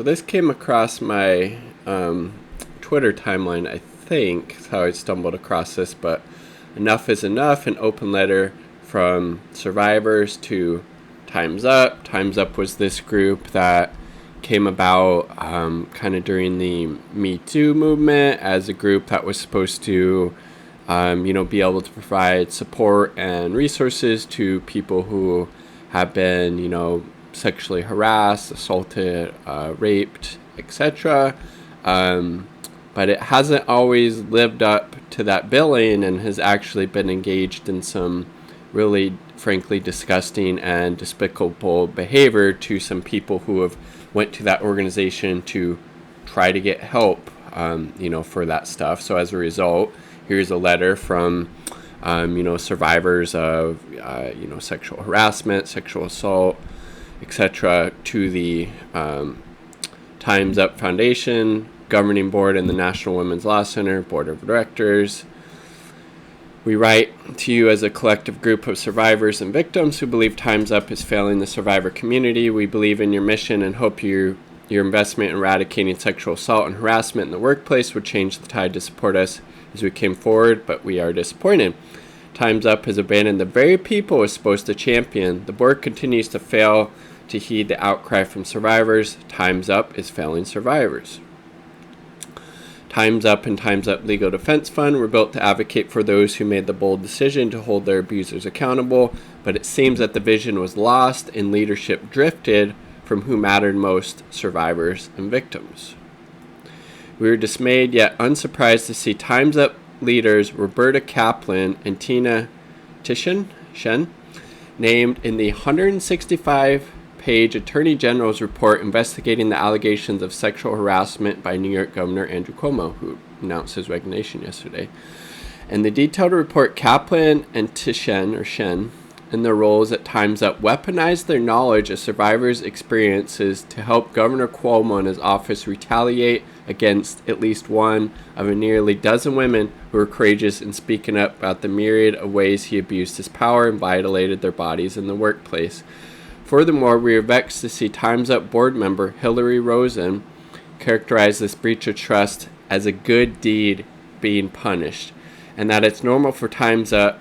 So this came across my Twitter timeline, I think. That's how I stumbled across this, but Enough is Enough, an open letter from survivors to Time's Up. Time's Up was this group that came about kind of during the Me Too movement as a group that was supposed to, be able to provide support and resources to people who have been, sexually harassed, assaulted, raped, etc. But it hasn't always lived up to that billing and has actually been engaged in some really, frankly, disgusting and despicable behavior to some people who have went to that organization to try to get help, for that stuff. So as a result, here's a letter from, survivors of, sexual harassment, sexual assault, etc., to the Time's Up Foundation, Governing Board, and the National Women's Law Center Board of Directors. We write to you as a collective group of survivors and victims who believe Time's Up is failing the survivor community. We believe in your mission and hope your investment in eradicating sexual assault and harassment in the workplace would change the tide to support us as we came forward, but we are disappointed. Time's Up has abandoned the very people it was supposed to champion. The board continues to fail to heed the outcry from survivors. Time's Up is failing survivors. Time's Up and Time's Up Legal Defense Fund were built to advocate for those who made the bold decision to hold their abusers accountable, but it seems that the vision was lost and leadership drifted from who mattered most, survivors and victims. We were dismayed yet unsurprised to see Time's Up leaders Roberta Kaplan and Tina Shen named in the 165-page Attorney General's report investigating the allegations of sexual harassment by New York Governor Andrew Cuomo, who announced his resignation yesterday. In the detailed report, Kaplan and Shen, in their roles at Time's Up, weaponized their knowledge of survivors' experiences to help Governor Cuomo and his office retaliate against at least one of a nearly dozen women who were courageous in speaking up about the myriad of ways he abused his power and violated their bodies in the workplace. Furthermore, we are vexed to see Time's Up board member Hillary Rosen characterize this breach of trust as a good deed being punished, and that it's normal for Time's Up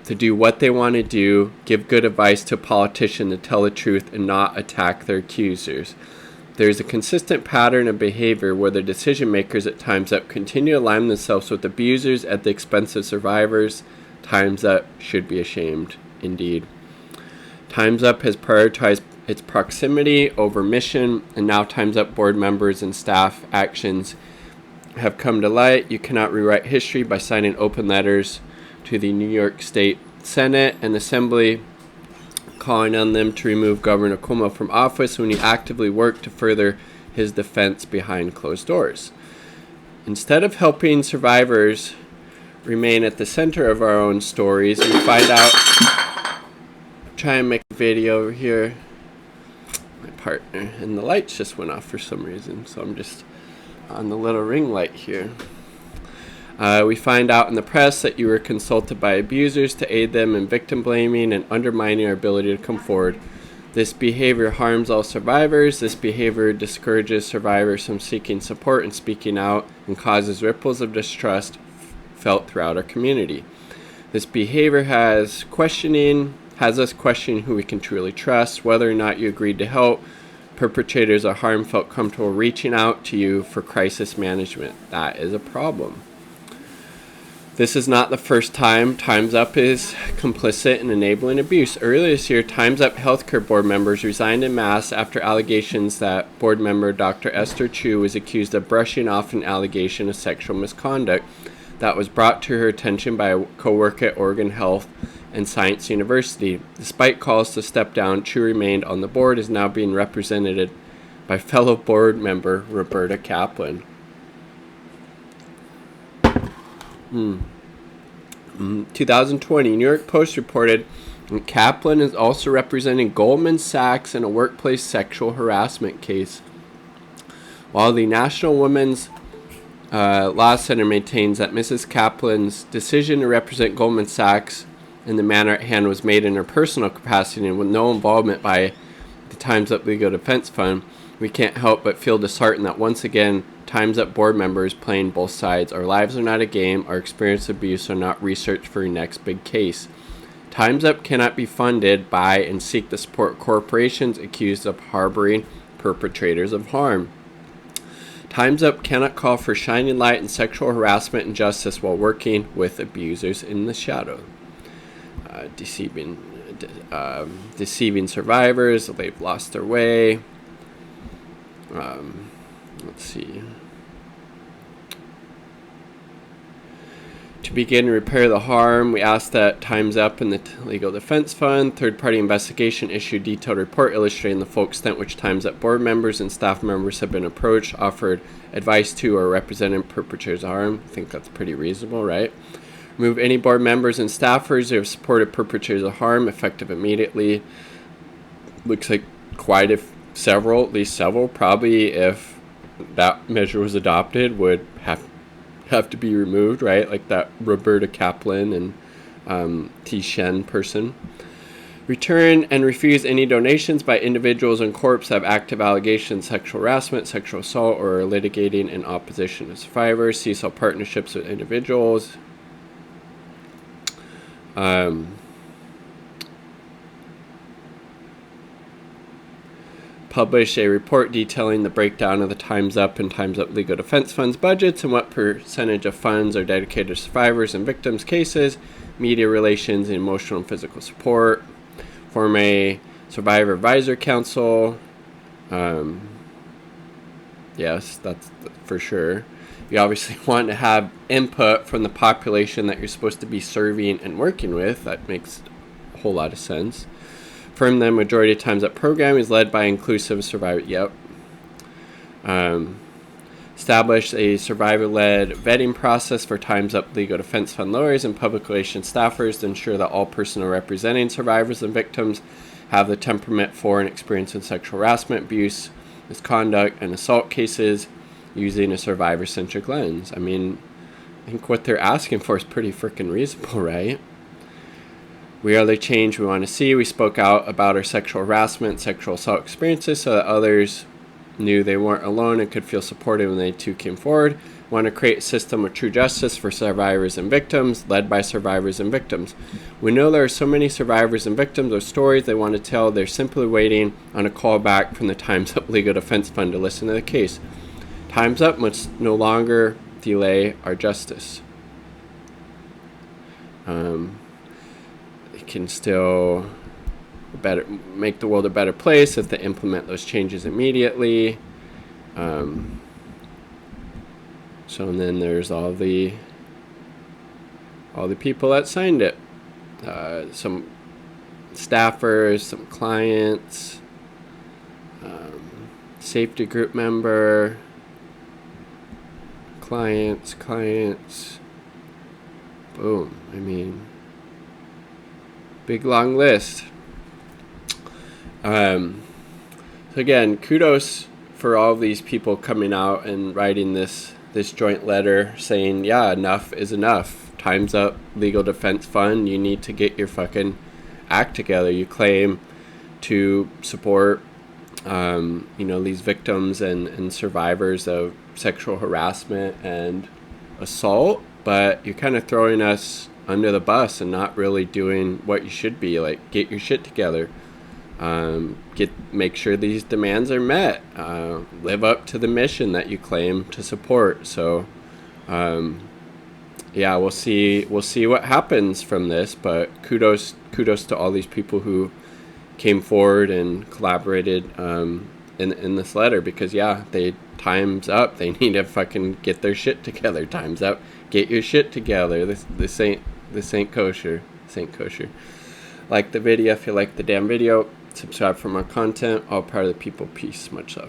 to do what they want to do, give good advice to a politician to tell the truth and not attack their accusers. There is a consistent pattern of behavior where the decision makers at Time's Up continue to align themselves with abusers at the expense of survivors. Time's Up should be ashamed, indeed. Time's Up has prioritized its proximity over mission, and now Time's Up board members and staff actions have come to light. You cannot rewrite history by signing open letters to the New York State Senate and Assembly calling on them to remove Governor Cuomo from office when he actively worked to further his defense behind closed doors. Instead of helping survivors remain at the center of our own stories, we find out... Try and make a video over here. My partner. And the lights just went off for some reason, so I'm just on the little ring light here. We find out in the press that you were consulted by abusers to aid them in victim blaming and undermining our ability to come forward. This behavior harms all survivors. This behavior discourages survivors from seeking support and speaking out and causes ripples of distrust felt throughout our community. This behavior has us questioning who we can truly trust, whether or not you agreed to help. Perpetrators of harm felt comfortable reaching out to you for crisis management. That is a problem. This is not the first time Time's Up is complicit in enabling abuse. Earlier this year, Time's Up healthcare board members resigned en masse after allegations that board member Dr. Esther Chu was accused of brushing off an allegation of sexual misconduct that was brought to her attention by a co-worker at Oregon Health and Science University. Despite calls to step down, Chu remained on the board, is now being represented by fellow board member Roberta Kaplan. 2020, New York Post reported Kaplan is also representing Goldman Sachs in a workplace sexual harassment case. While the National Women's Law Center maintains that Mrs. Kaplan's decision to represent Goldman Sachs in the matter at hand was made in her personal capacity and with no involvement by the Time's Up Legal Defense Fund, We can't help but feel disheartened that once again, Time's Up board members playing both sides. Our lives are not a game. Our experience of abuse are not research for your next big case. Time's Up cannot be funded by and seek to support corporations accused of harboring perpetrators of harm. Time's Up cannot call for shining light and sexual harassment and justice while working with abusers in the shadow. Deceiving survivors, they've lost their way. Let's see. To begin to repair the harm, we ask that Time's Up and the Legal Defense Fund third-party investigation issue a detailed report illustrating the full extent which Time's Up board members and staff members have been approached, offered advice to, or represented perpetrators of harm. I think that's pretty reasonable, right? Remove any board members and staffers who have supported perpetrators of harm, effective immediately. Looks like at least several, probably if that measure was adopted, would have to be removed, right? Like that Roberta Kaplan and T. Shen person. Return and refuse any donations by individuals and corps that have active allegations of sexual harassment, sexual assault, or are litigating in opposition to survivors. Cease all partnerships with individuals. Publish a report detailing the breakdown of the Time's Up and Time's Up Legal Defense Fund's budgets and what percentage of funds are dedicated to survivors and victims' cases, media relations, and emotional and physical support. Form a Survivor Advisor Council. Yes, that's for sure. You obviously want to have input from the population that you're supposed to be serving and working with. That makes a whole lot of sense. Confirm the majority of Time's Up program is led by inclusive survivor. Establish a survivor-led vetting process for Time's Up Legal Defense Fund lawyers and public relations staffers to ensure that all personnel representing survivors and victims have the temperament for and experience in sexual harassment, abuse, misconduct, and assault cases using a survivor-centric lens. I mean, I think what they're asking for is pretty freaking reasonable, right? We are the change we want to see. We spoke out about our sexual harassment, sexual assault experiences so that others knew they weren't alone and could feel supported when they too came forward. We want to create a system of true justice for survivors and victims, led by survivors and victims. We know there are so many survivors and victims of stories they want to tell. They're simply waiting on a call back from the Time's Up Legal Defense Fund to listen to the case. Time's Up must no longer delay our justice. It can still make the world a better place if they implement those changes immediately. So and then there's all the people that signed it. Some staffers, some clients, safety group member, clients. Boom. I mean, big long list. So again, kudos for all of these people coming out and writing this joint letter saying, yeah, enough is enough. Time's Up Legal Defense Fund. You need to get your fucking act together. You claim to support, these victims and survivors of sexual harassment and assault, but you're kind of throwing us under the bus and not really doing what you should be. Like, get your shit together. Make sure these demands are met. Live up to the mission that you claim to support. So, we'll see what happens from this. But kudos to all these people who came forward and collaborated in this letter, because time's up. They need to fucking get their shit together. Time's up. Get your shit together. This ain't kosher. This ain't kosher. Like the video if you like the damn video. Subscribe for more content. All part of the people. Peace. Much love.